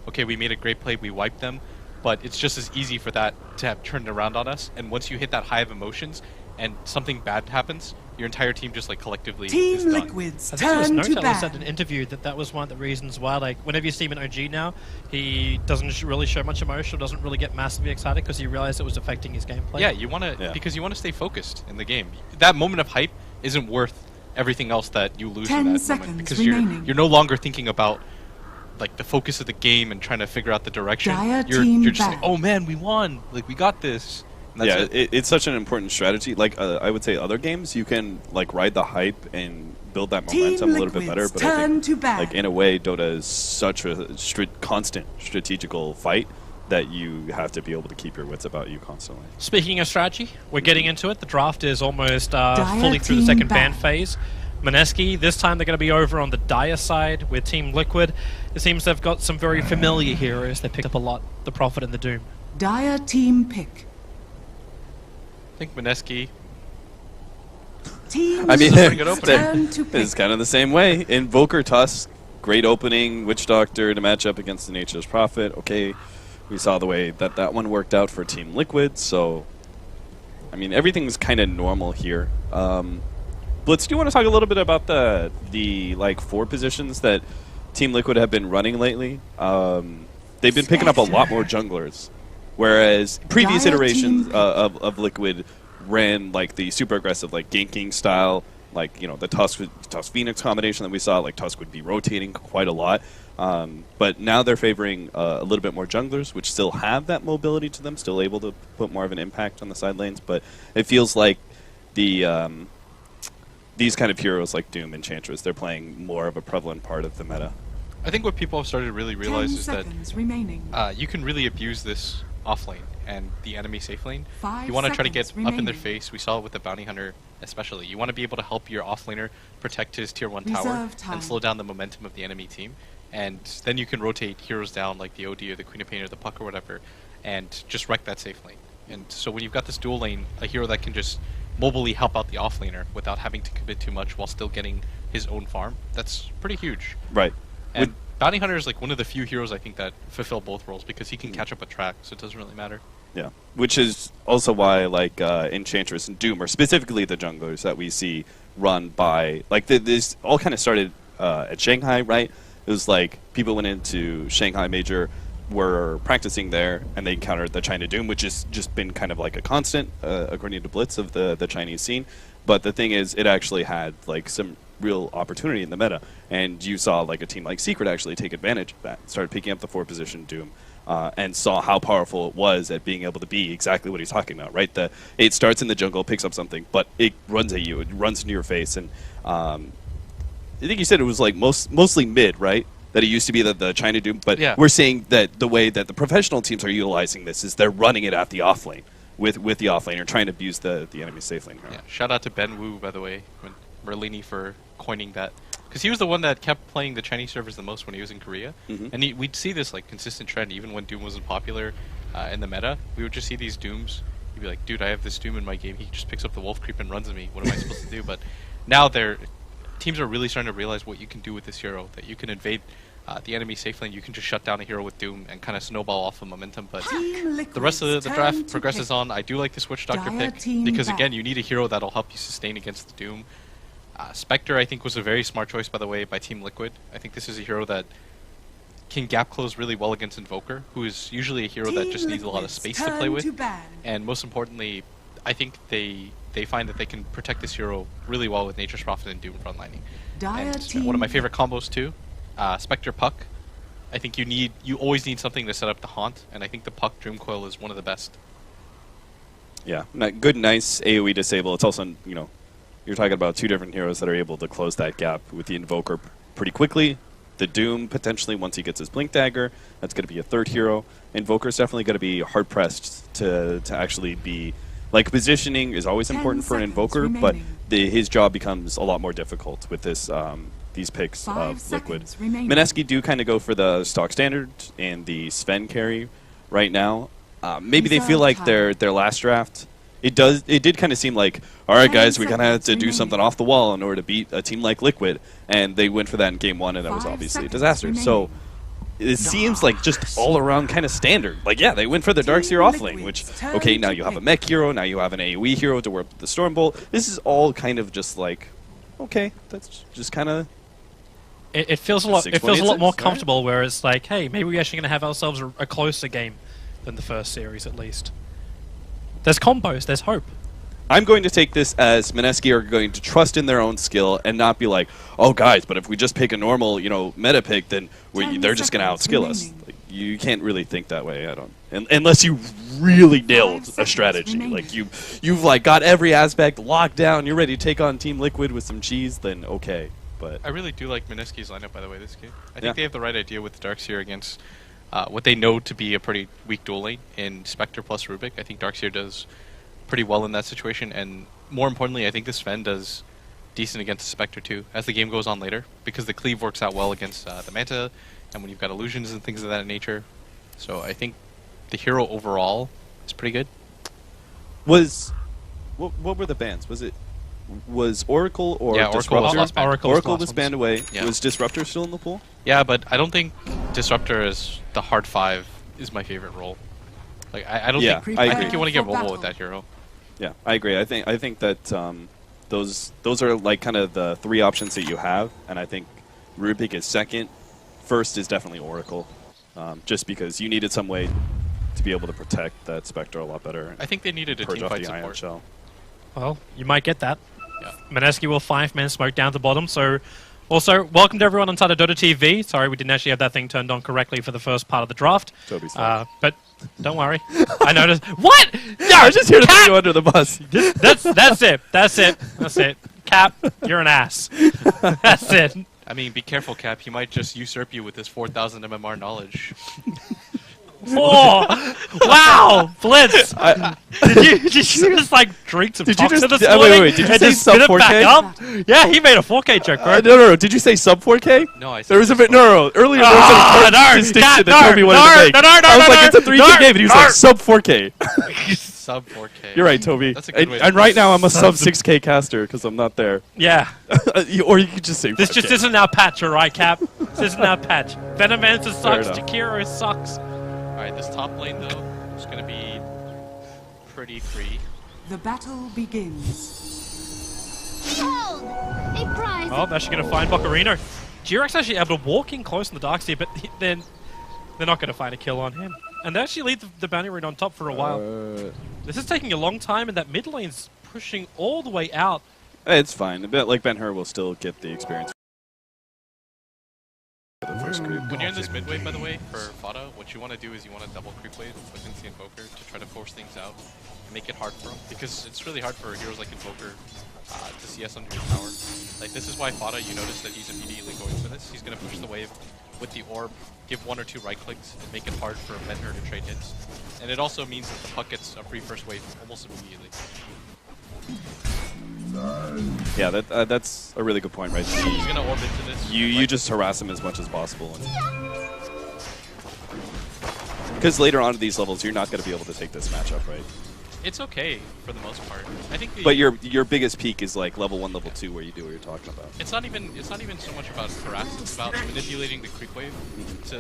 okay, we made a great play, we wiped them, but it's just as easy for that to have turned around on us. And once you hit that high of emotions and something bad happens, your entire team just like collectively is Team done. Liquid's I think it was turn to Notel said in ban. an interview that was one of the reasons why, like, whenever you see him in OG now, he doesn't really show much emotion, doesn't really get massively excited because he realized it was affecting his gameplay. Yeah, you want to because you want to stay focused in the game. That moment of hype isn't worth everything else that you lose 10 in that seconds moment because remaining. you're no longer thinking about like the focus of the game and trying to figure out the direction. Dire You're team just like, back. oh man, we won! Like we got this. And that's it. It's such an important strategy. Like I would say, other games you can like ride the hype and build that momentum a little bit better. But I think, like in a way, Dota is such a constant strategical fight that you have to be able to keep your wits about you constantly. Speaking of strategy, we're getting into it. The draft is almost Dire fully through the team second back. ban phase. Mineski, this time they're going to be over on the Dire side with Team Liquid. It seems they've got some very familiar heroes. They picked up a lot, the Prophet and the Doom. Dire team pick. I think Mineski. Team I mean, This is a pretty good opening. turn to pick. it's kind of the same way. Invoker Tusk, great opening. Witch Doctor to match up against the Nature's Prophet. Okay, we saw the way that one worked out for Team Liquid. So, I mean, everything's kind of normal here. Blitz, do you want to talk a little bit about the like 4 positions that Team Liquid have been running lately? They've been picking up a lot more junglers, whereas previous Dire iterations team. of Liquid ran like the super aggressive, like ganking style, like the Tusk Phoenix combination that we saw. Like Tusk would be rotating quite a lot, but now they're favoring a little bit more junglers, which still have that mobility to them, still able to put more of an impact on the side lanes. But it feels like these kind of heroes like Doom, Enchantress, they're playing more of a prevalent part of the meta. I think what people have started to really 10 realize is that seconds remaining. you can really abuse this off lane and the enemy safe lane. 5 You want to try to get seconds up in their remaining. face. We saw it with the Bounty Hunter especially. You want to be able to help your off laner protect his tier 1 tower Reserve time. and slow down the momentum of the enemy team. And then you can rotate heroes down like the OD or the Queen of Pain or the Puck or whatever and just wreck that safe lane. And so when you've got this dual lane, a hero that can just mobily help out the off laner without having to commit too much while still getting his own farm, that's pretty huge. Right. And Bounty Hunter is like one of the few heroes I think that fulfill both roles because he can catch up a track, so it doesn't really matter. Yeah, which is also why like Enchantress and Doom, or specifically the junglers that we see run by, like this all kind of started at Shanghai, right? It was like people went into Shanghai Major, were practicing there, and they encountered the China Doom, which has just been kind of like a constant, according to Blitz, of the Chinese scene. But the thing is, it actually had like some real opportunity in the meta, and you saw like a team like Secret actually take advantage of that, started picking up the 4-position Doom, and saw how powerful it was at being able to be exactly what he's talking about, right? It starts in the jungle, picks up something, but it runs at you, it runs into your face, and I think you said it was like mostly mid, right? That it used to be the China Doom, but Yeah. we're seeing that the way that the professional teams are utilizing this is they're running it at the off lane with the off lane or trying to abuse the enemy safe lane. Yeah, shout out to Ben Wu, by the way, when Merlini for coining that. Because he was the one that kept playing the Chinese servers the most when he was in Korea. Mhm. And we'd see this like consistent trend even when Doom wasn't popular in the meta. We would just see these Dooms. He'd be like, dude, I have this Doom in my game. He just picks up the Wolf Creep and runs at me. What am I supposed to do? But now teams are really starting to realize what you can do with this hero. That you can invade the enemy safe lane. You can just shut down a hero with Doom and kind of snowball off of momentum. But Team the rest of the Liquid's draft turn to progresses pick. on. I do like this Witch Doctor Dire pick team because, back. again, you need a hero that'll help you sustain against the Doom. Spectre, I think, was a very smart choice, by the way, by Team Liquid. I think this is a hero that can gap close really well against Invoker, who is usually a hero that Team just needs a lot of Liquid's space to turn play with. to ban. And most importantly, I think they find that they can protect this hero really well with Nature's Prophet and Doom frontlining. Dire And team one of my favorite combos too, Spectre Puck. I think you always need something to set up the haunt, and I think the Puck Dream Coil is one of the best. Yeah, good, nice AoE disable. It's also, you're talking about 2 different heroes that are able to close that gap with the Invoker pretty quickly. The Doom, potentially, once he gets his Blink Dagger, that's going to be a 3rd hero. Invoker's definitely going to be hard-pressed to actually be... Like, positioning is always 10 important for an seconds Invoker, but remaining. his job becomes a lot more difficult with these picks 5 of Liquid. seconds remaining. Mineski do kind of go for the stock standard and the Sven carry right now. Maybe they feel like their last draft... It did kind of seem like, all right, 10 guys, we kind of have seconds to do remaining. something off the wall in order to beat a team like Liquid, and they went for that in Game 1, and that was 5 obviously a seconds disaster. So remaining. it seems like just all around kind of standard. Like, yeah, they went for the Darkseer off lane, which, okay, now you have a mech hero, now you have an AoE hero to work with the Stormbolt. This is all kind of just like, okay, that's just kind of... It feels a lot. It feels a lot more 6.86, comfortable. Where it's like, hey, maybe we're actually going to have ourselves a closer game than the first series, at least. There's combos. There's hope. I'm going to take this as Mineski are going to trust in their own skill and not be like, oh, guys, but if we just pick a normal, meta pick, then they're just going to outskill us. Like, you can't really think that way. I don't, unless you really nailed a strategy. Like you've like got every aspect locked down. You're ready to take on Team Liquid with some cheese. Then okay. But I really do like Mineski's lineup, by the way, this game. I think they have the right idea with Darkseer against what they know to be a pretty weak dual lane in Spectre plus Rubik. I think Darkseer does pretty well in that situation, and more importantly, I think this Sven does decent against the Spectre too, as the game goes on later, because the cleave works out well against the Manta, and when you've got illusions and things of that nature. So I think the hero overall is pretty good. What were the bans? Was Oracle or Disruptor? Oracle was banned away. Yeah. Was Disruptor still in the pool? Yeah, but I don't think Disruptor is the hard 5 is my favorite role. Like I don't think I I agree. think you want to get robo with that hero. Yeah, I agree. I think that those are like kind of the 3 options that you have, and I think Rubik is second. First is definitely Oracle, just because you needed some way to be able to protect that Spectre a lot better. I think they needed a Purge off team fight the ion support. shell. Well, you might get that. Yeah. Mineski will 5-man smoke down the bottom. So, also, welcome to everyone inside of Dota TV. Sorry, we didn't actually have that thing turned on correctly for the first part of the draft. Toby's fault. But don't worry. I noticed. What? Yeah, I was just here to throw you under the bus. That's it. That's it. That's it. Cap, you're an ass. That's it. I mean, be careful, Cap. He might just usurp you with his 4,000 MMR knowledge. Oh, wow, Blitz! Did you just like drink some toxin this morning? Wait, did you and say just spit sub it back 4K? up? Yeah, he made a 4K joke, bro. No. Did you say sub 4K? No, I said There was a bit. sub- No. Earlier there was an important distinction that Toby wanted to make. I was like, it's a 3K game, and he was like, sub 4K. Sub 4K. You're right, Toby. That's a good way to And right now I'm a sub Sub- 6K caster because I'm not there. Yeah, Or you could just say 5K. this just isn't our patch, alright, Cap? This isn't our patch. Venomancer sucks, enough. Jakiro sucks. Alright, this top lane, though, is going to be pretty free. The battle begins. Behold, a prize. Oh, they're actually going to find Bocarino. Jirek's actually able to walk in close in the Darkseer, but then they're not going to find a kill on him. And they actually leave the bounty rune on top for a while. This is taking a long time, and that mid lane's pushing all the way out. It's fine. A bit like Ben-Hur will still get the experience. For the first creep. When you're in this mid wave, by the way, for Fada, what you want to do is you want to double creep wave with Incy Invoker to try to force things out and make it hard for him. Because it's really hard for heroes like Invoker to CS under his power. Like, this is why Fada, you notice that he's immediately going for this. He's going to push the wave with the orb, give 1 or 2 right clicks, and make it hard for Ben-Hur to trade hits. And it also means that the puck gets a free first wave almost immediately. Yeah, that's a really good point, right? He's going to orb into this. You just harass him as much as possible. Because later on at these levels, you're not going to be able to take this matchup, right? It's okay for the most part. I think the, But your biggest peak is like level 1, level 2, where you do what you're talking about. It's not even so much about harass. It's about manipulating the creep wave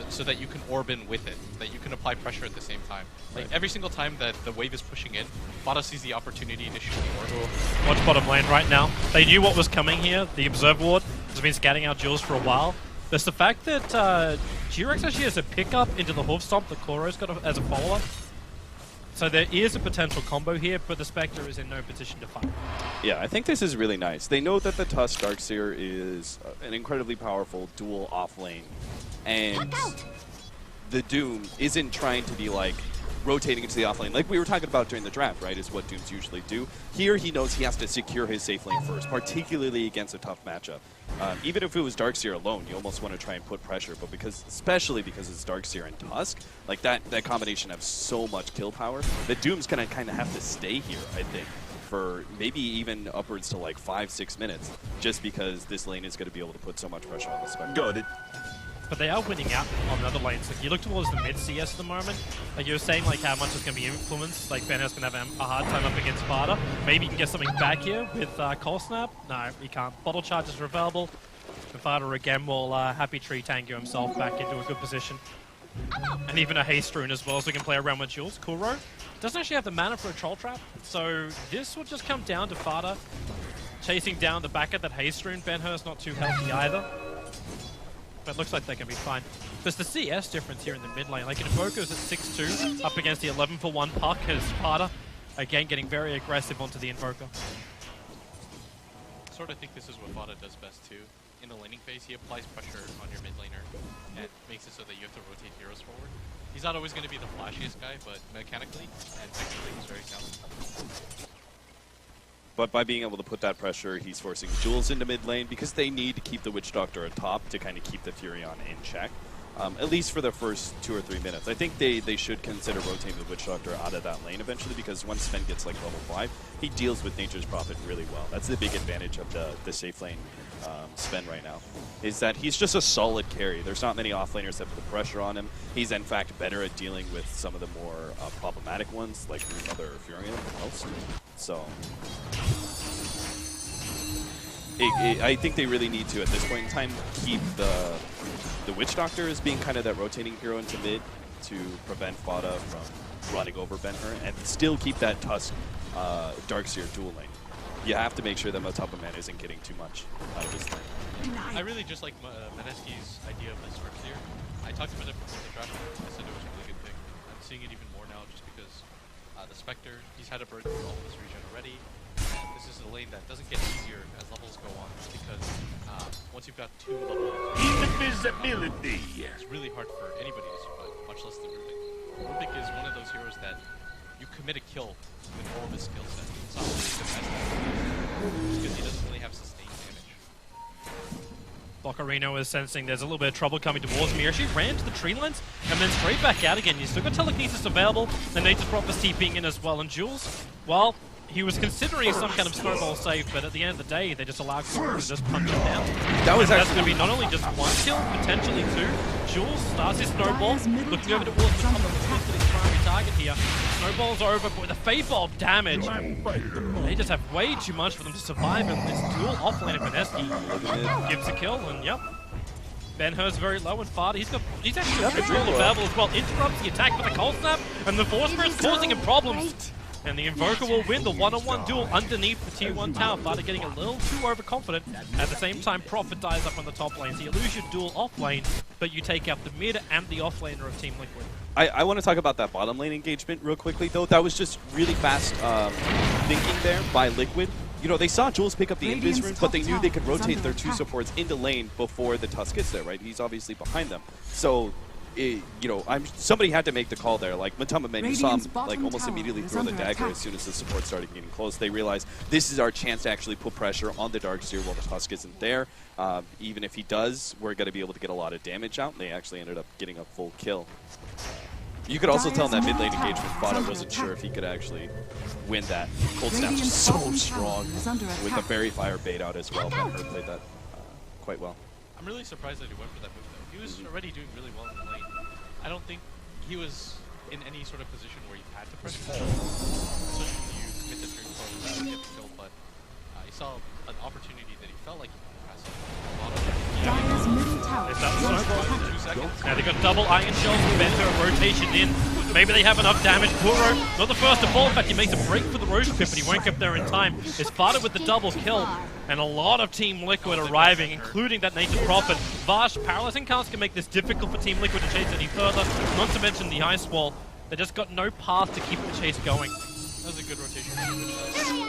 so that you can orb in with it, that you can apply pressure at the same time. Like every single time that the wave is pushing in, Fada sees the opportunity initially orb. Watch bottom lane right now. They knew what was coming here. The Observe Ward has been scouting out Jules for a while. There's the fact that G-Rex actually has a pickup into the Hoof Stomp that Koro's got as a follow-up. So there is a potential combo here, but the Spectre is in no position to fight. Yeah, I think this is really nice. They know that the Tusk Darkseer is an incredibly powerful dual off lane, and the Doom isn't trying to be like rotating into the off lane like we were talking about during the draft, right? Is what Dooms usually do. Here he knows he has to secure his safe lane first, particularly against a tough matchup. Even if it was Darkseer alone, you almost want to try and put pressure, but especially because it's Darkseer and Tusk, like that combination has so much kill power that Doom's gonna kind of have to stay here, I think, for maybe even upwards to like 5-6 minutes, just because this lane is going to be able to put so much pressure on the Spectre. Got it. But they are winning out on the other lanes. Like, you look towards the mid CS at the moment, like you were saying, like how much is going to be influenced. Like Ben-Hur's going to have a hard time up against Fada. Maybe you can get something back here with Cold Snap. No, we can't. Bottle charges are available. Mafada again will Happy Tree Tango himself back into a good position. And even a Haste Rune as well, so we can play around with Jules. Kuro doesn't actually have the mana for a Troll Trap, so this will just come down to Fada chasing down the back of that Haste Rune. Ben-Hur's not too healthy either, but looks like they can be fine. There's the CS difference here in the mid lane. Like, Invoker's at 6-2 up against the 11-for-1 Puck as Fada, again, getting very aggressive onto the Invoker. Sort of think this is what Fada does best too. In the laning phase, he applies pressure on your mid laner and makes it so that you have to rotate heroes forward. He's not always going to be the flashiest guy, but mechanically and technically he's very talented. But by being able to put that pressure, he's forcing Jules into mid lane because they need to keep the Witch Doctor atop to kind of keep the Furion in check. At least for the first 2 or 3 minutes. I think they should consider rotating the Witch Doctor out of that lane eventually, because once Sven gets like level 5, he deals with Nature's Prophet really well. That's the big advantage of the safe lane Sven right now, is that he's just a solid carry. There's not many offlaners that put pressure on him. He's in fact better at dealing with some of the more problematic ones, like Mother Furion and else. So I think they really need to, at this point in time, keep the Witch Doctor as being kind of that rotating hero into mid to prevent Fada from running over Ben-Hur, and still keep that Tusk Darkseer dual lane. You have to make sure that Matapaman isn't getting too much out of his lane. I really just like Mineski's idea of this Darkseer. I talked about it before the draft. I said it was a really good pick. I'm seeing it even more now just because the Spectre, he's had a bird through all of this region already. This is a lane that doesn't get easier as levels go on, because once you've got 2 levels, Invisibility. it's really hard for anybody to survive, much less the Rubik. Rubik is one of those heroes that you commit a kill with all of his skill set. It's not really the best because he doesn't really have sustained damage. Bocarino is sensing there's a little bit of trouble coming towards him. He actually ran to the tree lines and then straight back out again. He's still got telekinesis available, the Nature's Prophet TPing in as well. And Jules, well, he was considering some kind of snowball save, but at the end of the day, they just allowed Kuro to just punch him down. That was That's actually going to be not only just 1 kill, potentially 2. Jules starts his snowball, looking over towards the top of the cliff to his primary target here. Snowball's over, but with a Fable damage, they just have way too much for them to survive, and this dual offlane of Mineski gives a kill, and yep. Ben-Hur's very low, and Fada, he's actually a triple available as well. Interrupts the attack with a Cold Snap, and the Force Spirit's causing him problems. And the Invoker will win the one-on-one duel underneath the Tier 1 tower. Fada getting a little too overconfident. At the same time, Prophet dies up on the top lane. So you lose your dual off lane, but you take out the mid and the off laner of Team Liquid. I want to talk about that bottom lane engagement real quickly, though. That was just really fast thinking there by Liquid. You know, they saw Jules pick up the Invis Rune, but they knew they could rotate their 2 supports into lane before the Tusk gets there, right? He's obviously behind them. So, you know, somebody had to make the call there. Like, Matama, you saw him like almost immediately throw the dagger as soon as the support started getting close. They realized this is our chance to actually put pressure on the Darkseer while the Tusk isn't there. Even if he does, we're going to be able to get a lot of damage out. And they actually ended up getting a full kill. You could also tell in that mid lane engagement, Fada wasn't sure if he could actually win that. Cold Snap's just so strong with the Fairy Fire bait out as well. Ben-Hur played that quite well. I'm really surprised that he went for that move though. He was already doing really well in the lane. I don't think he was in any sort of position where he had to press forward. So you commit the turn forward to get the kill, but he saw an opportunity that he felt like he could press. Dire's middle tower Is that is under snowball? attack. 2 seconds. Now they've got double Iron Shells with Bento, rotation in. Maybe they have enough damage. Kuro, not the first to fall. In fact, he makes a break for the Roach Pit, but he won't get there in time. It's Fada with the double kill. And a lot of Team Liquid arriving, including that Nature's Prophet. Vash, Paralyzing Cast can make this difficult for Team Liquid to chase any further. Not to mention the Ice Wall. They just got no path to keep the chase going. That was a good rotation.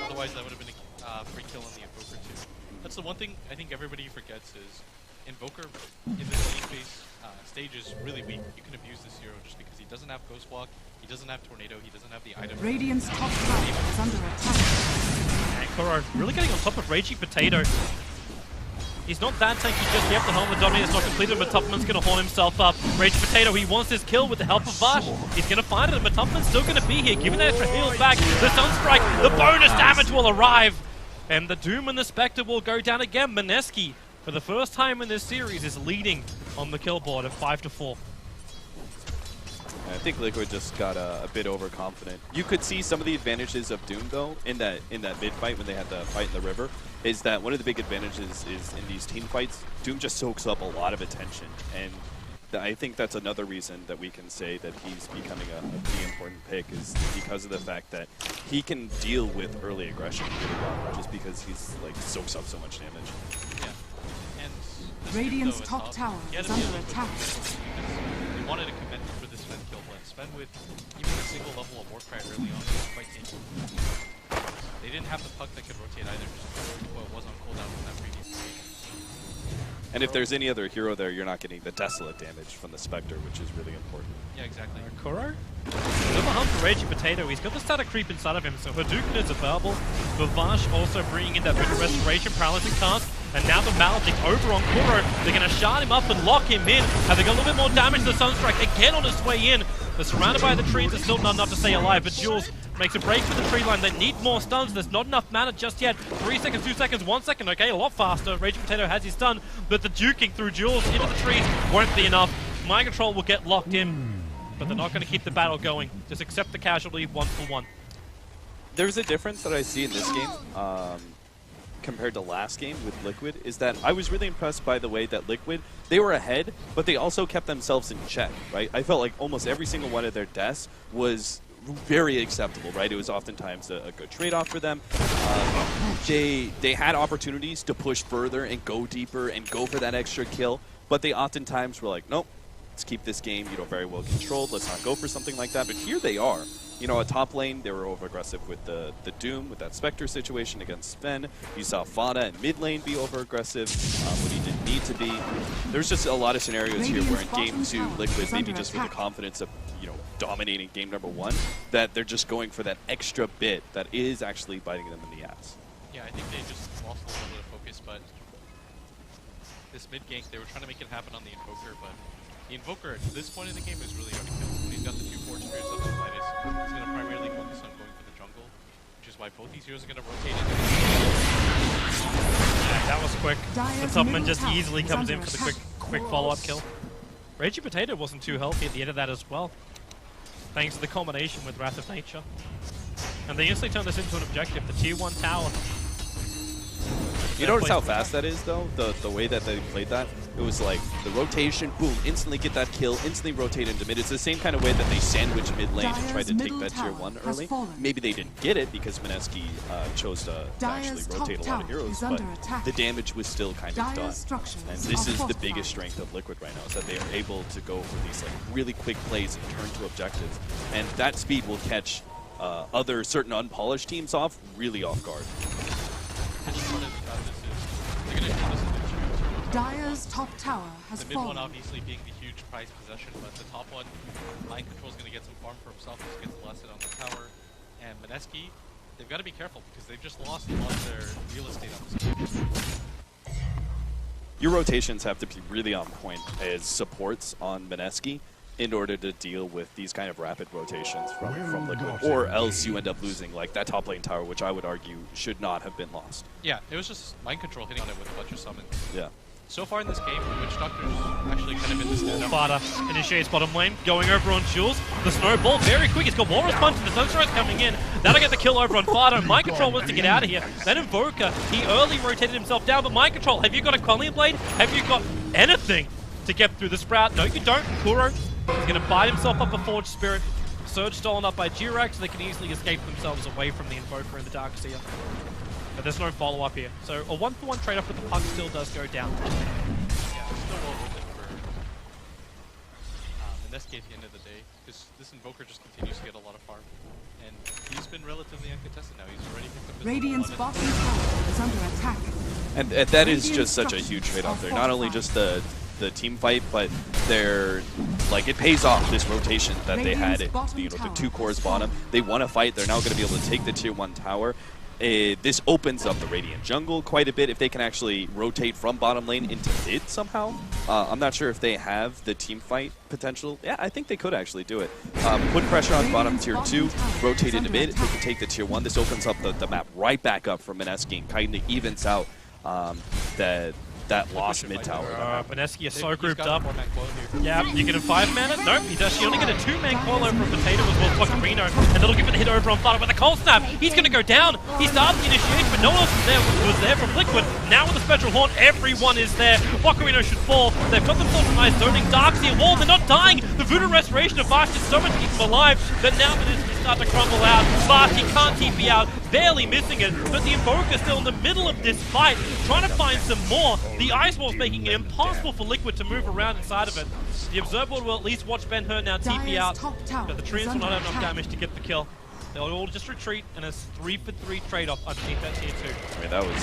Otherwise, that would have been a free kill on the Invoker too. That's the one thing I think everybody forgets is Invoker in this lane phase stage is really weak. You can abuse this hero just because he doesn't have Ghost Walk, he doesn't have Tornado, he doesn't have the item. Radiant's top tower is under attack. And Kuro really getting on top of Raging Potato. He's not that tanky just yet. The Helmet Dominator is not completed, but Tupman's going to horn himself up. Raging Potato, he wants his kill with the help of Vash. He's going to find it, but Tupman's still going to be here, giving that extra heal back. The Sunstrike, the bonus damage will arrive. And the Doom and the Spectre will go down again. Mineski, for the first time in this series, is leading on the kill board at 5-4. I think Liquid just got a bit overconfident. You could see some of the advantages of Doom though in that mid fight when they had the fight in the river. Is that one of the big advantages is in these team fights, Doom just soaks up a lot of attention, and I think that's another reason that we can say that he's becoming a pretty important pick is because of the fact that he can deal with early aggression really well, just because he's like soaks up so much damage. Yeah. And Radiant's top tower is under attack. They wanted to commit for this Sven kill, but Sven with even a single level of Warcry early on was quite tanky. They didn't have the puck that could rotate either, just what was on cooldown from that previous game. And if there's any other hero there, you're not getting the Desolate damage from the Spectre, which is really important. Yeah, exactly. Kuro? Another hunt for Raging Potato. He's got the static creep inside of him, so Hadouken is available. Vavash also bringing in that bit of restoration, paralyzing cast. And now the Maledict over on Kuro. They're going to shard him up and lock him in. Have they got a little bit more damage to the Sunstrike again on its way in? They're surrounded by the trees. There's still not enough to stay alive, but Jules makes a break for the tree line. They need more stuns. There's not enough mana just yet. 3 seconds, 2 seconds, 1 second. Okay, a lot faster. Raging Potato has his stun, but the duking through Jules into the trees won't be enough. Mind Control will get locked in, but they're not going to keep the battle going. Just accept the casualty 1-for-1. There's a difference that I see in this game compared to last game with Liquid, is that I was really impressed by the way that Liquid, they were ahead, but they also kept themselves in check, right? I felt like almost every single one of their deaths was very acceptable, right? It was oftentimes a good trade-off for them. They had opportunities to push further and go deeper and go for that extra kill, but they oftentimes were like, nope, let's keep this game, very well controlled. Let's not go for something like that. But here they are. At top lane, they were over-aggressive with the Doom, with that Spectre situation against Sven. You saw Fana in mid lane be over-aggressive when he didn't need to be. There's just a lot of scenarios here where in Game 2, Liquid, maybe just with the confidence of, dominating Game number 1, that they're just going for that extra bit that is actually biting them in the ass. Yeah, I think they just lost a little bit of focus, but this mid gank, they were trying to make it happen on the Invoker, but the Invoker at this point in the game is really hard to kill. When he's got the 2 Forge Spirits up in Midas, he's going to primarily focus on going for the jungle, which is why both these heroes are going to rotate into That was quick. The Tubman just easily comes in for the quick follow-up kill. Raging Potato wasn't too healthy at the end of that as well, thanks to the combination with Wrath of Nature. And they instantly turn this into an objective, the tier 1 tower. You notice how fast that is, though? The way that they played that? It was like the rotation, boom, instantly get that kill, instantly rotate into mid. It's the same kind of way that they sandwiched mid lane and tried to take that tier 1 early. Maybe they didn't get it because Mineski chose to actually rotate a lot of heroes, but the damage was still kind of done. And this is the biggest strength of Liquid right now, is that they are able to go for these really quick plays and turn to objectives. And that speed will catch other certain unpolished teams really off guard. Dire's top tower has the mid one fallen. obviously being the huge prized possession, but the top one, Mind Control's going to get some farm for himself as he gets blasted on the tower. And Mineski, they've got to be careful because they've just lost a lot of their real estate on this game. Your rotations have to be really on point as supports on Mineski in order to deal with these kind of rapid rotations from Liquid, or else you end up losing like that top lane tower, which I would argue should not have been lost. Yeah, it was just Mind Control hitting on it with a bunch of summons. Yeah. So far in this game, Witch Doctor's actually kind of been the standout. Fada initiates bottom lane, going over on Jules. The snowball very quick. He's got Walrus Punch and the Sunstrike coming in. That'll get the kill over on Fada. Mind Control wants to get out of here. Then Invoker, he early rotated himself down, but Mind Control, have you got a Quellion Blade? Have you got anything to get through the Sprout? No, you don't. Kuro is going to bite himself up a Forged Spirit. Surge stolen up by Jirac, so they can easily escape themselves away from the Invoker and the Darkseer. But there's no follow-up here. So a 1-for-1 trade-off with the puck still does go down. Yeah, it's still well worth it for Mineski at the end of the day. This Invoker just continues to get a lot of farm. And he's been relatively uncontested now. He's already picked up his Radiant's bottom tower is under attack. And that is just such a huge trade-off there. Not only just the team fight, but they're it pays off this rotation that they had at the 2 cores bottom. They want to fight. They're now going to be able to take the tier 1 tower. This opens up the Radiant jungle quite a bit if they can actually rotate from bottom lane into mid somehow. I'm not sure if they have the team fight potential. Yeah, I think they could actually do it. Put pressure on bottom tier 2, rotate into mid, they can take the tier 1. This opens up the map right back up for Mineski and kind of evens out that that lost mid tower. Mineski is so He's grouped got a up. 4-man coil here. Yeah, you get a 5-mana? Nope, he's actually only going to 2-man coil over a Potato as well as Ocarino, and that'll give it the hit over on Flutter with a Cold Snap. He's going to go down. He started the initiation, but no one else was there from Liquid. Now with the Spectral Horn, everyone is there. Ocarino should fall. They've got themselves a nice zoning. Darkseer wall, they're not dying. The Voodoo Restoration of Vash did so much to keep them alive that now Mineski start to crumble out. Vash, he can't TP out, barely missing it, but the Invoker's still in the middle of this fight, trying to find some more. The Ice Wall's making it impossible for Liquid to move around inside of it. The Observer will at least watch Ben-Hur now TP out, but the Treants will not have enough damage to get the kill. They'll all just retreat, and a 3-for-3 trade-off underneath that tier 2. I mean, that was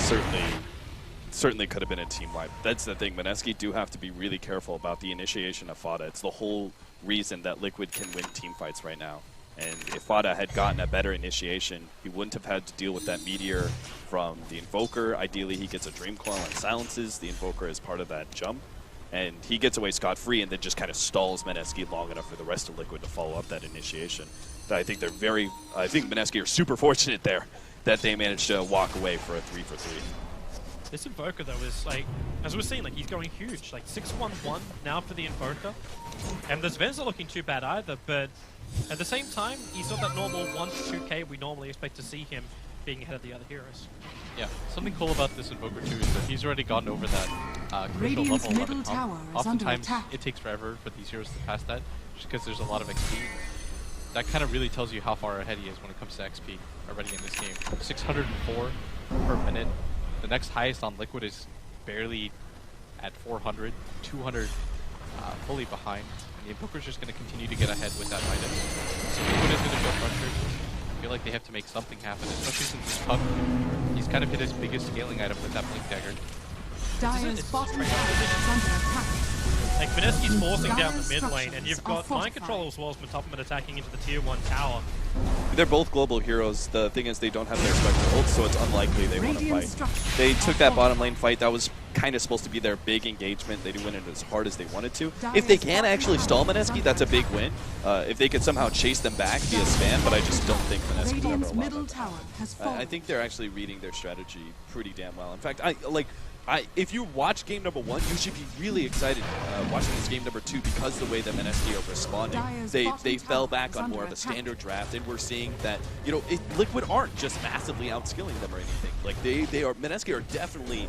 certainly could have been a team wipe. That's the thing. Mineski do have to be really careful about the initiation of Fada. It's the whole reason that Liquid can win team fights right now. And if Fada had gotten a better initiation, he wouldn't have had to deal with that Meteor from the Invoker. Ideally, he gets a Dream Coil and silences the Invoker as part of that jump. And he gets away scot-free and then just kind of stalls Mineski long enough for the rest of Liquid to follow up that initiation. I think Mineski are super fortunate there that they managed to walk away for a 3-for-3. This Invoker, though, is like, as we're seeing, like, he's going huge. Like, 6-1-1 now for the Invoker. And the Sven's not looking too bad either, but at the same time, he's not that normal 1-2k we normally expect to see him being ahead of the other heroes. Yeah, something cool about this Invoker too is that he's already gotten over that crucial Radiant's level 11 middle tower hump. is under Oftentimes attack. it takes forever for these heroes to pass that, just because there's a lot of XP. That kind of really tells you how far ahead he is when it comes to XP already in this game. 604 per minute. The next highest on Liquid is barely at 400, 200 fully behind. And the Invoker's just going to continue to get ahead with that Midas. So Liquid is going to feel pressured. I feel like they have to make something happen, especially since this Puck, he's kind of hit his biggest scaling item with that Blink Dagger. Dyer's bottom tower is under attack. Like, Mineski's forcing down the mid lane, and you've got Mind Control as well as Metopman attacking into the tier 1 tower. They're both global heroes. The thing is they don't have their Spectre ult, so it's unlikely they want to fight. They took that bottom lane fight. That was kind of supposed to be their big engagement. They didn't win it as hard as they wanted to. If they can actually stall Mineski, that's a big win. If they could somehow chase them back via spam, but I just don't think Mineski will ever allow middle that. tower has fallen. I think they're actually reading their strategy pretty damn well. In fact, if you watch game number 1, you should be really excited watching this game number 2 because the way that Mineski are responding. They fell back on more of a standard draft, and we're seeing that Liquid aren't just massively outskilling them or anything. Like Mineski are definitely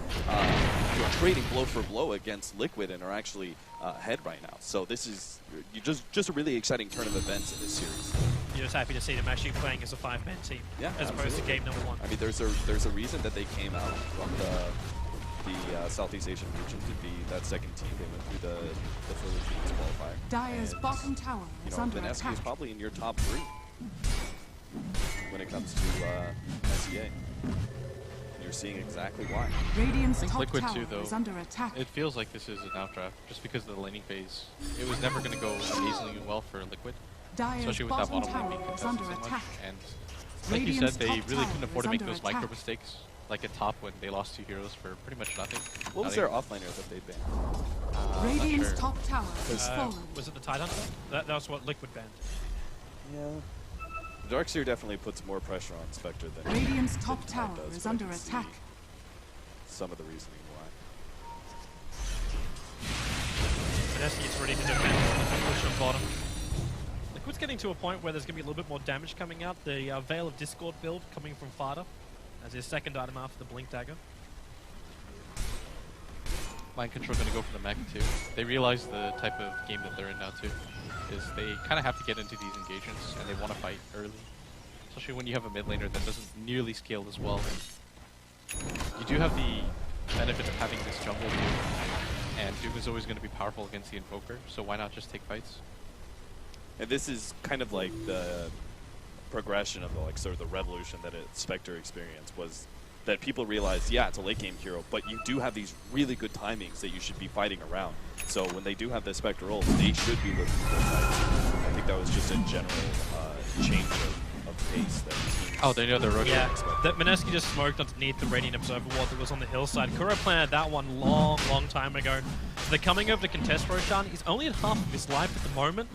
trading blow for blow against Liquid and are actually ahead right now. So this is just a really exciting turn of events in this series. You're just happy to see them actually playing as a 5-man team, as opposed to game number 1. I mean, there's a reason that they came out from the Southeast Asian region to be that second team. They went through the Philippines qualifier. Dyer's bottom tower is under Mineski attack. is probably in your top 3 when it comes to SEA. You're seeing exactly why. Radiant's I think top Liquid tower too, though, is under attack. it feels like this is an outdraft just because of the laning phase. It was never going to go amazingly well for Liquid, Dyer's especially with that bottom bottom lane being tower is contested under so much. attack. And like you said, Radiant's they top really tower couldn't afford is to make under those micro attack. mistakes like at top when they lost 2 heroes for pretty much nothing. What was their offlaner that they banned? Radiant's sure. top tower is fallen. Was it the Tidehunter? That was what Liquid banned. Yeah. Darkseer definitely puts more pressure on Spectre than Radiant's than top Tide tower does, is but I under can see attack. Some of the reasoning why. Mineski is ready to defend, push on bottom. Liquid's getting to a point where there's going to be a little bit more damage coming out. The Veil of Discord build coming from Fada as his second item after the Blink Dagger. Mind Control going to go for the mech too. They realize the type of game that they're in now too, is they kind of have to get into these engagements and they want to fight early. Especially when you have a mid laner that doesn't nearly scale as well. You do have the benefit of having this jungle too, and Doom is always going to be powerful against the Invoker, so why not just take fights? And this is kind of like the progression of sort of the revolution that Spectre experienced was that people realized, yeah, it's a late game hero, but you do have these really good timings that you should be fighting around. So when they do have the Spectre ult, they should be looking for fights. I think that was just a general change of pace that teams. Oh, they know they're rotating. Yeah, that Mineski just smoked underneath the Radiant Observer ward that was on the hillside. Kuro planted that one long time ago. So they're coming over to contest Roshan. He's only at half of his life at the moment.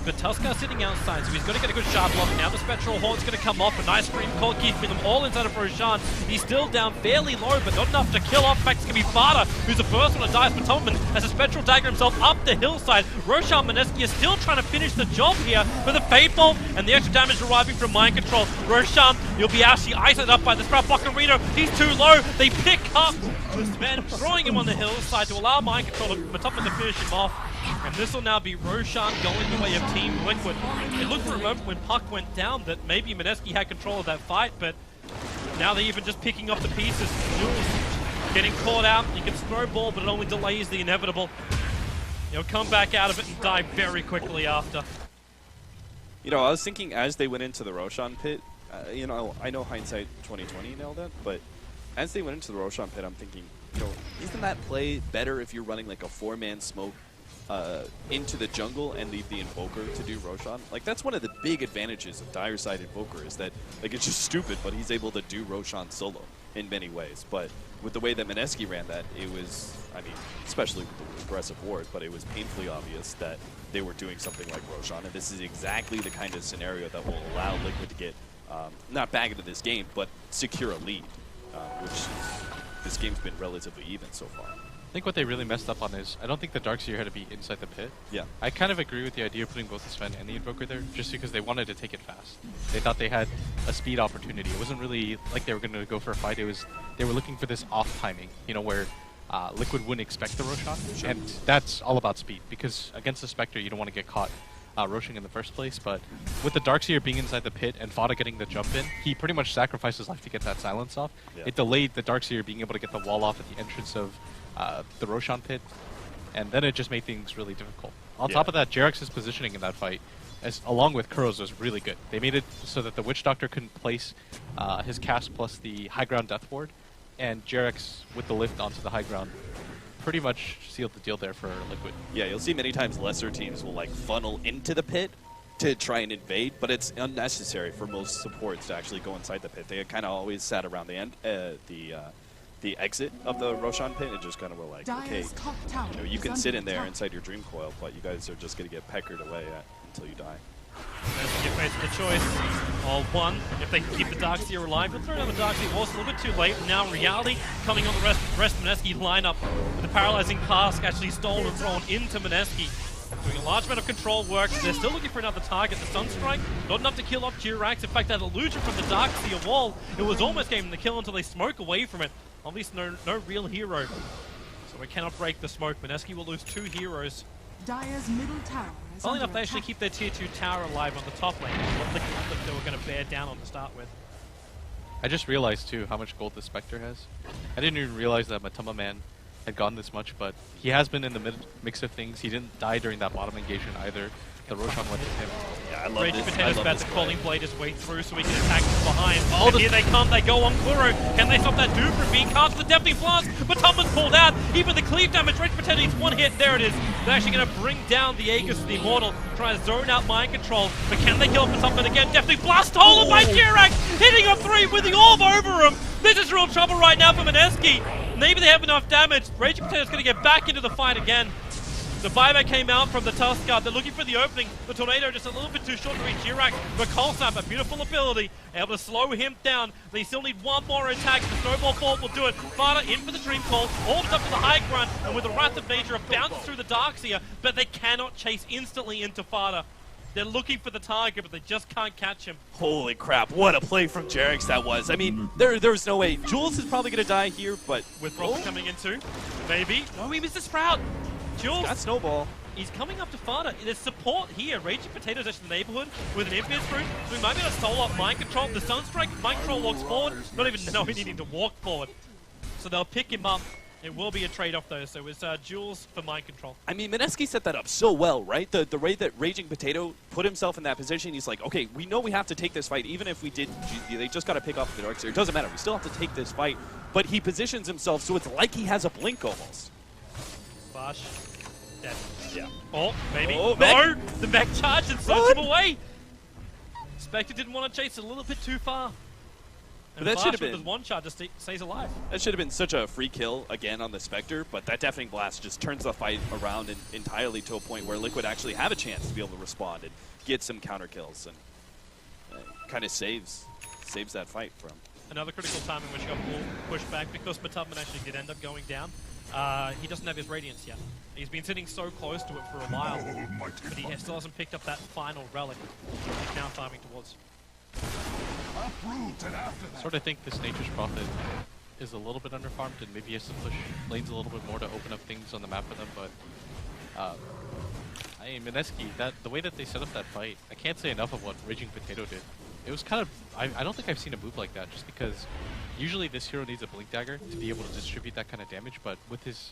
But Tuskar sitting outside, so he's got to get a good sharp block. Now the Spectral Horn's going to come off. A nice scream call, keeping them all inside of Roshan. He's still down fairly low, but not enough to kill off. In fact, it's going to be Fada, who's the first one to die. But Tomman has a Spectral dagger himself up the hillside. Roshan Mineski is still trying to finish the job here for the Fate Bolt, and the extra damage arriving from Mind Control. Roshan, you'll be actually isolated up by the Sprout Buccarino. He's too low. They pick up the Sven, throwing him on the hillside to allow Mind Control to Tomman to finish him off. And this will now be Roshan going the way of Team Liquid. It looked for a moment when Puck went down that maybe Mineski had control of that fight, but now they're even just picking up the pieces. Jules getting caught out. You can snowball, but it only delays the inevitable. He'll come back out of it and die very quickly after. You know, I was thinking as they went into the Roshan pit, you know, I know hindsight 2020 nailed it, but as they went into the Roshan pit, I'm thinking, you know, isn't that play better if you're running like a 4-man smoke into the jungle and leave the Invoker to do Roshan? Like, that's one of the big advantages of Dire Side Invoker, is that, like, it's just stupid, but he's able to do Roshan solo in many ways. But with the way that Mineski ran that, it was, I mean, especially with the aggressive ward, but it was painfully obvious that they were doing something like Roshan, and this is exactly the kind of scenario that will allow Liquid to get, not back into this game, but secure a lead, which this game's been relatively even so far. I think what they really messed up on is, I don't think the Darkseer had to be inside the pit. Yeah. I kind of agree with the idea of putting both the Sven and the Invoker there, just because they wanted to take it fast. They thought they had a speed opportunity. It wasn't really like they were going to go for a fight. It was, they were looking for this off timing, you know, where Liquid wouldn't expect the Roshan. Sure. And that's all about speed, because against the Spectre, you don't want to get caught Roshing in the first place. But with the Darkseer being inside the pit and Fada getting the jump in, he pretty much sacrificed his life to get that silence off. Yeah. It delayed the Darkseer being able to get the wall off at the entrance of the Roshan pit, and then it just made things really difficult. On top of that, Jerax's positioning in that fight, along with Kuro's, was really good. They made it so that the Witch Doctor couldn't place his cast plus the high ground death ward, and Jerax with the lift onto the high ground pretty much sealed the deal there for Liquid. Yeah, you'll see many times lesser teams will like funnel into the pit to try and invade, but it's unnecessary for most supports to actually go inside the pit. They kind of always sat around the end, the exit of the Roshan pit, and just kind of were like, okay, you know, you can sit in there inside your Dream Coil, but you guys are just going to get peckered away until you die. Mineski facing the choice of one. If they can keep the Darkseer alive, we'll throw another Darkseer also a little bit too late. Now Reality coming on the rest of Mineski lineup with the Paralyzing Cask actually stolen and thrown into Mineski. Doing a large amount of control work. They're still looking for another target. The Sunstrike, not enough to kill off Jirax. In fact, that illusion from the Darkseer wall, it was almost getting the kill until they smoke away from it. Obviously no real hero. So we cannot break the smoke. Mineski will lose 2 heroes. Dire's middle tower is Only under enough they actually attack. keep their tier 2 tower alive on the top lane. What they were going to bear down on to start with. I just realized too how much gold the Spectre has. I didn't even realize that Matama Man had gotten this much, but he has been in the mix of things. He didn't die during that bottom engagement either. The Roshan went to him. Yeah, I love Raging this. Potato's about to Calling Blade his way through so he can attack from behind. Oh, And here they come, they go on Kuro. Can they stop that Doom from being cast with the Deafening Blast? But Tubman's pulled out. Even the cleave damage, Raging Potato needs 1 hit. There it is. They're actually going to bring down the Aegis of the Immortal, try to zone out Mind Control. But can they kill for Tubman again? Deafening Blast stolen by Jirax, hitting on 3 with the orb over him. This is real trouble right now for Mineski. Maybe they have enough damage. Raging Potato's going to get back into the fight again. The buyback came out from the Tuskar. They're looking for the opening. The Tornado just a little bit too short to reach Jirax. But Cold Snap, a beautiful ability, able to slow him down. They still need 1 more attack. The Snowball Bolt will do it. Fada in for the Dream Call. Orbs up to the high ground. And with the Wrath of Nature, it bounces through the Darkseer. But they cannot chase instantly into Fada. They're looking for the target, but they just can't catch him. Holy crap, what a play from Jerax that was. I mean, there's no way. Jules is probably going to die here, but... With Frost coming in too. Maybe. No, he missed the Sprout. Jules. Got Snowball. He's coming up to Fada. There's support here. Raging Potato's actually in the neighborhood with an Infinite Fruit. So we might be able to stall up Mind Control. The Sunstrike, Mind Control walks forward. Not even knowing he needing to walk forward. So they'll pick him up. It will be a trade-off though, so it's Jules for Mind Control. I mean, Mineski set that up so well, right? The way that Raging Potato put himself in that position, he's like, okay, we know we have to take this fight, even if we did, they just got to pick off the Darkseer. It doesn't matter, we still have to take this fight. But he positions himself so it's like he has a blink almost. Bash. Dead. Yeah. Oh, maybe. Oh, no! The mech charge and snatched him away! Spectre didn't want to chase it a little bit too far. And that Vash should have with been- his one shot just stays alive. That should have been such a free kill again on the Spectre, but that Deafening Blast just turns the fight around entirely to a point where Liquid actually have a chance to be able to respond and get some counter kills, and kind of saves that fight from. Another critical time in which he got pushed back because Matubman actually did end up going down. He doesn't have his Radiance yet. He's been sitting so close to it for a while, but he still hasn't picked up that final relic he's now farming towards. Uproot and after that. Sort of think this Nature's Prophet is a little bit underfarmed, and maybe he has to push lanes a little bit more to open up things on the map for them, but I mean, Mineski, the way that they set up that fight, I can't say enough of what Raging Potato did. It was kind of, I don't think I've seen a move like that, just because usually this hero needs a Blink Dagger to be able to distribute that kind of damage, but with his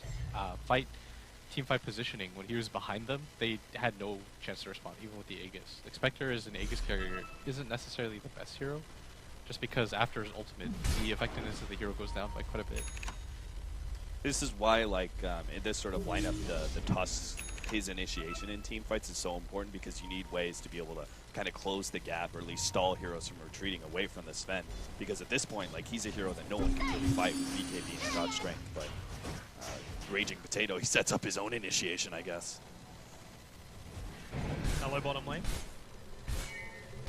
team fight positioning, when he was behind them, they had no chance to respond, even with the Aegis. The Spectre as an Aegis carrier isn't necessarily the best hero, just because after his ultimate, the effectiveness of the hero goes down by quite a bit. This is why, like, in this sort of lineup, the Tusk, his initiation in team fights is so important, because you need ways to be able to kind of close the gap, or at least stall heroes from retreating away from the Sven. Because at this point, like, he's a hero that no one can really fight with BKB and God Strength, but Raging Potato, he sets up his own initiation, I guess. Hello, bottom lane.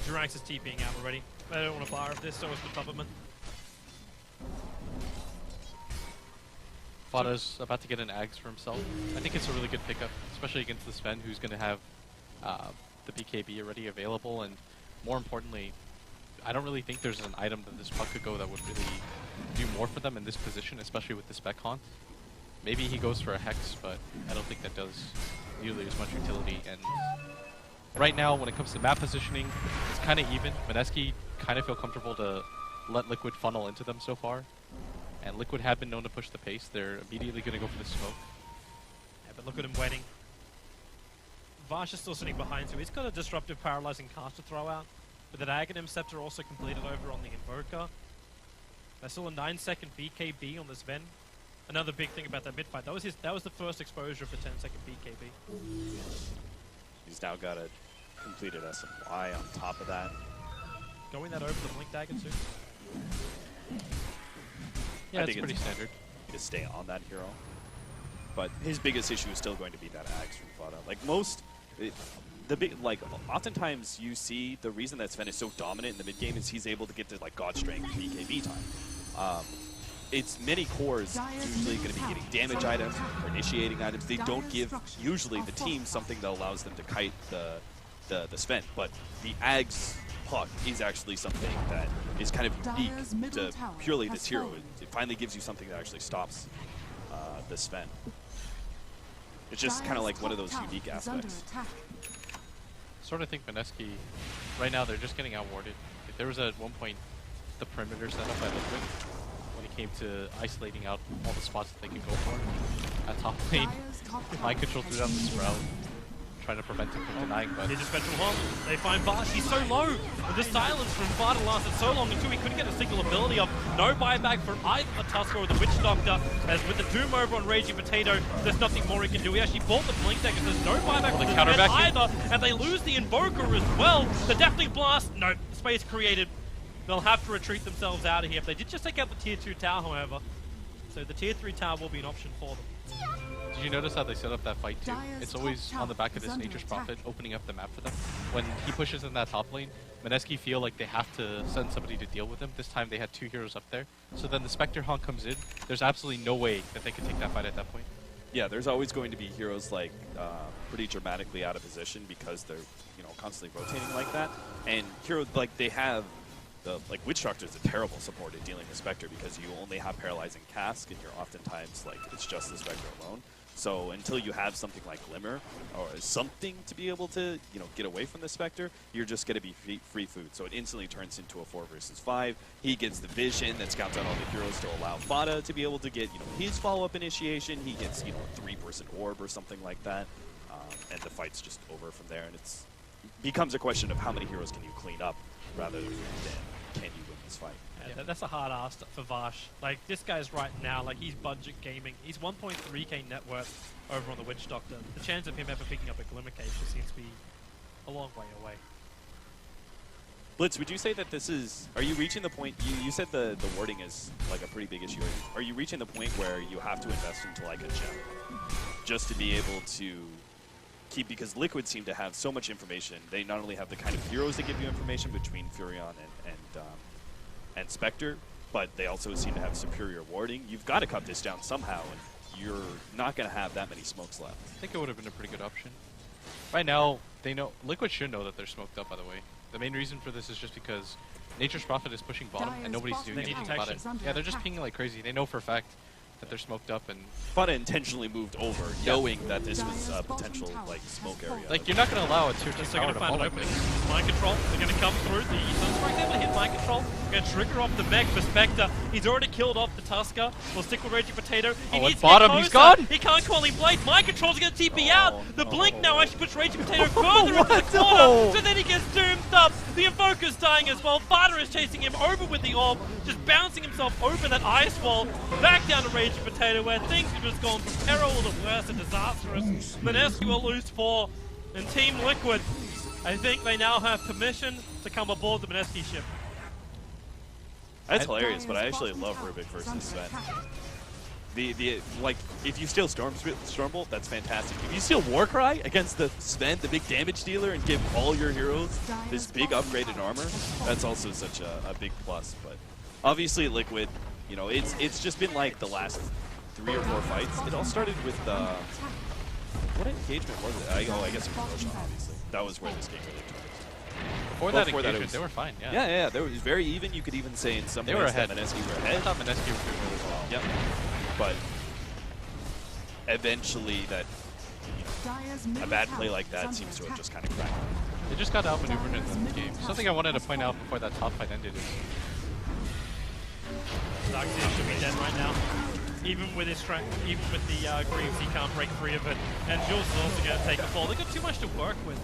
Durax is TPing out already. I don't want to bar of this, so is Matubman. Fada's about to get an Ags for himself. I think it's a really good pickup, especially against the Sven, who's going to have the BKB already available, and more importantly, I don't really think there's an item that this puck could go that would really do more for them in this position, especially with the Spec Haunt. Maybe he goes for a Hex, but I don't think that does nearly as much utility, and right now, when it comes to map positioning, it's kind of even. Mineski kind of feel comfortable to let Liquid funnel into them so far. And Liquid have been known to push the pace. They're immediately going to go for the smoke. Yeah, but look at him waiting. Vash is still sitting behind, so he's got a disruptive paralyzing cast to throw out. With that Aghanim Scepter also completed over on the Invoker. There's still a 9-second BKB on this Ven. Another big thing about that mid fight. That was the first exposure for 10-second BKB. He's now got a completed SMY on top of that. Going that over the Blink Dagger too. Yeah, I it's think pretty standard. To stay on that hero. But his biggest issue is still going to be that Axe from Fada. Like most, oftentimes you see the reason that Sven is so dominant in the mid game is he's able to get to like God Strength BKB time. It's many cores usually going to be getting damage items or initiating items. They don't give usually the team something that allows them to kite the Sven, but the Ags puck is actually something that is kind of unique to purely this hero. It finally gives you something that actually stops the Sven. It's just kind of like one of those unique aspects. Sort of think Mineski, right now they're just getting outwarded. If there was at one point the perimeter set up by Liquid, when it came to isolating out all the spots that they could go for at top lane, Mind Control threw down the Sprout, trying to prevent him from denying, but Here's a special hop. They find Vash. He's so low. But the silence from Vada lasted so long until he couldn't get a single ability of no buyback for either the Tusker or the Witch Doctor. As with the Doom over on Raging Potato, there's nothing more he can do. He actually bought the Blink Deck, and there's no buyback for the counter Sven back in. either. And they lose the Invoker as well. The Deafening Blast. No, space created. They'll have to retreat themselves out of here. If they did just take out the Tier 2 tower, however. So the Tier 3 tower will be an option for them. did you notice how they set up that fight too? It's always on the back of this Nature's Prophet, opening up the map for them. When he pushes in that top lane, Mineski feel like they have to send somebody to deal with him. This time they had 2 heroes up there. So then the Spectre Haunt comes in. There's absolutely no way that they can take that fight at that point. Yeah, there's always going to be heroes like pretty dramatically out of position because they're constantly rotating like that. And heroes like they have like Witch Doctor is a terrible support at dealing with Spectre because you only have paralyzing cask and you're oftentimes like it's just the Spectre alone. So until you have something like Glimmer or something to be able to get away from the Spectre, you're just going to be free food. So it instantly turns into a 4 versus 5. He gets the vision that scouts out all the heroes to allow Fada to be able to get his follow-up initiation. He gets a 3-person orb or something like that, and the fight's just over from there. And it becomes a question of how many heroes can you clean up rather than can you win this fight. Yeah, that's a hard ask for Vash. Like, this guy's right now, like, he's budget gaming. He's 1.3k net worth over on the Witch Doctor. The chance of him ever picking up a Glimmer Cage just seems to be a long way away. Blitz, would you say that this is... Are you reaching the point... You said the warding is like a pretty big issue. Are you reaching the point where you have to invest into like a gem just to be able to keep... Because Liquid seem to have so much information. They not only have the kind of heroes that give you information between Furion and Spectre, but they also seem to have superior warding. You've got to cut this down somehow, and you're not going to have that many smokes left. I think it would have been a pretty good option. Right now, they know Liquid should know that they're smoked up. By the way, the main reason for this is just because Nature's Prophet is pushing bottom, and nobody's doing They need anything about it. detection. Yeah, they're just pinging like crazy. They know for a fact that they're smoked up, and Fada intentionally moved over, knowing that this was a potential like smoke area. like you're not going to allow a tier 2 They're tower going to to find fall an like opening. this. Mind control. They're going to come through. The Sunstrike's able to hit mind control. Going to trigger off the mech for Spectre. He's already killed off the Tusker. Will stick with Raging Potato. He Oh, needs at to bottom, get he's closer. gone! He can't call him Blade. Mind control's going to TP out. The blink now actually puts Raging Potato further into the What? corner. No. So then he gets doomed up. The Invoker's dying as well. Vada is chasing him over with the orb. Just bouncing himself over that ice wall. Back down to Raging Potato where things have just gone from terrible to worse and disastrous. Mineski will lose 4. And Team Liquid, I think they now have permission to come aboard the Mineski ship. That's hilarious, but I actually love Rubik versus Sven. Like, if you steal Stormbolt, that's fantastic. If you steal Warcry against the Sven, the big damage dealer, and give all your heroes this big upgraded armor, that's also such a big plus. But obviously, Liquid, you know, it's just been like the last 3 or 4 fights. It all started with what engagement was it? I guess it was Roshan, obviously. That was where this game really turned. Before that Before that, engagement, it was- they were fine. Yeah. Yeah, they were very even. You could even say in some They ways were ahead. that Mineski were I ahead. thought Mineski was doing really well. Yep. But eventually, a bad play like that seems to have just kind of cracked. They just got outmaneuvered in the game. Something I wanted to point out before that top fight ended is Darkseer should be dead right now. Even with his strength, even with the Greaves, he can't break free of it. And Jules is also going to take a fall. They've got too much to work with.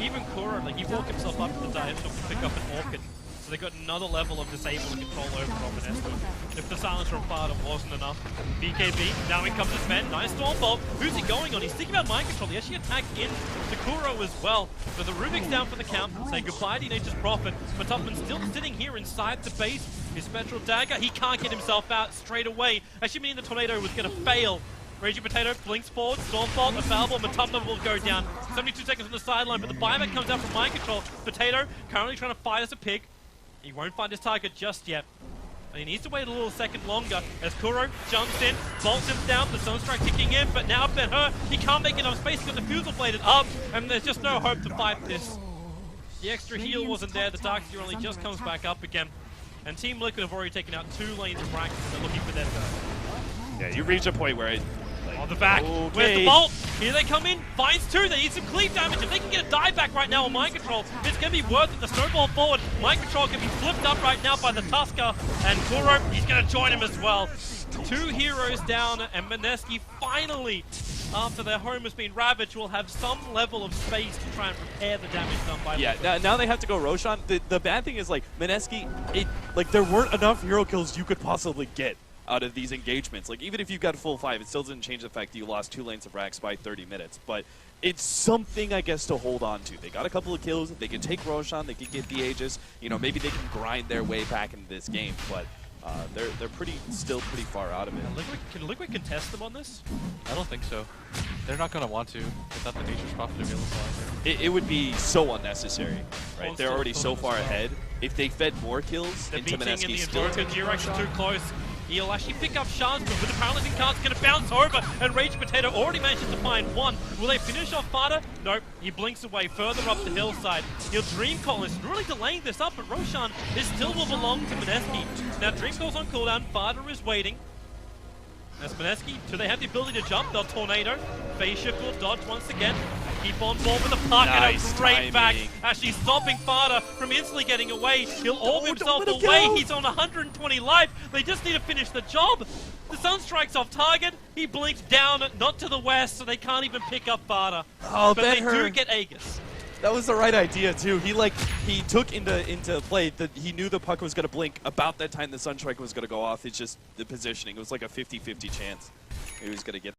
Even Kuro, like, he walked himself up to the diagonal to pick up an Orchid. So they got another level of disable and control over Mineski. If the silencer on Fada wasn't enough. BKB, now in comes his men. Nice Stormbolt. Who's he going on? He's thinking about mind control. He actually attacked in to Kuro as well. So the Rubik's down for the count. Say goodbye to Nature's Prophet. But Tupman's still sitting here inside the base. His Spectral Dagger, he can't get himself out straight away. Actually meaning the Tornado was going to fail. Raging Potato blinks forward, Stormbolt, available, Matupna will go down. 72 seconds on the sideline, but the buyback comes out from mind control. Potato currently trying to fight as a pig. He won't find his target just yet. And he needs to wait a little second longer as Kuro jumps in, bolts him down, the Sunstrike kicking in, but now Ben Hur, he can't make enough space, he's got the Fusel bladed up, and there's just no hope to fight this. The extra heal wasn't there, the Darkseer only just comes back up again. And Team Liquid have already taken out 2 lanes of Ranked, and they're looking for their third. Yeah, you reach a point where it... Like, On the back, okay. where's the bolt? Here they come in, finds 2, they need some cleave damage. If they can get a dive back right now on Mind Control, it's going to be worth it. The snowball forward, Mind Control can be flipped up right now by the Tusker, and Kuro, he's going to join him as well. 2 heroes down, and Mineski finally, after their home has been ravaged, will have some level of space to try and repair the damage done by Yeah, Liquid. now they have to go Roshan. The bad thing is, like, Mineski, like, there weren't enough hero kills you could possibly get out of these engagements. Like, even if you got a full 5, it still doesn't change the fact that you lost 2 lanes of racks by 30 minutes. But it's something, I guess, to hold on to. They got a couple of kills. They can take Roshan. They can get the Aegis. You know, maybe they can grind their way back into this game. But they're still pretty far out of it. Can Liquid contest them on this? I don't think so. They're not going to want to without the Nature's Prophet available either. It would be so unnecessary, right? Well, They're already so still far ahead. If they fed more kills They're into beating in the Mineski's skill, Invoker. G-Rex are too close. He'll actually pick up shards, but with the paralyzing cards, going to bounce over, and Rage Potato already manages to find 1. Will they finish off Fada? Nope. He blinks away further up the hillside. He'll Dream Call. It's really delaying this up, but Roshan is still will belong to Mineski. Now Dream Call's on cooldown. Fada is waiting. As Mineski, do they have the ability to jump? They'll Tornado. Phase Shift will dodge once again. Keep on ball with the puck and a Nice great back. timing. Actually stopping Fada from instantly getting away. He'll orb Don't himself let him away. go. He's on 120 life. They just need to finish the job. The sun strikes off target. He blinks down, not to the west, so they can't even pick up Fada. Oh, but they Ben Hur. do get Aegis. That was the right idea too. He took into play that he knew the puck was going to blink about that time the Sunstrike was going to go off. It's just the positioning. It was like a 50-50 chance he was going to get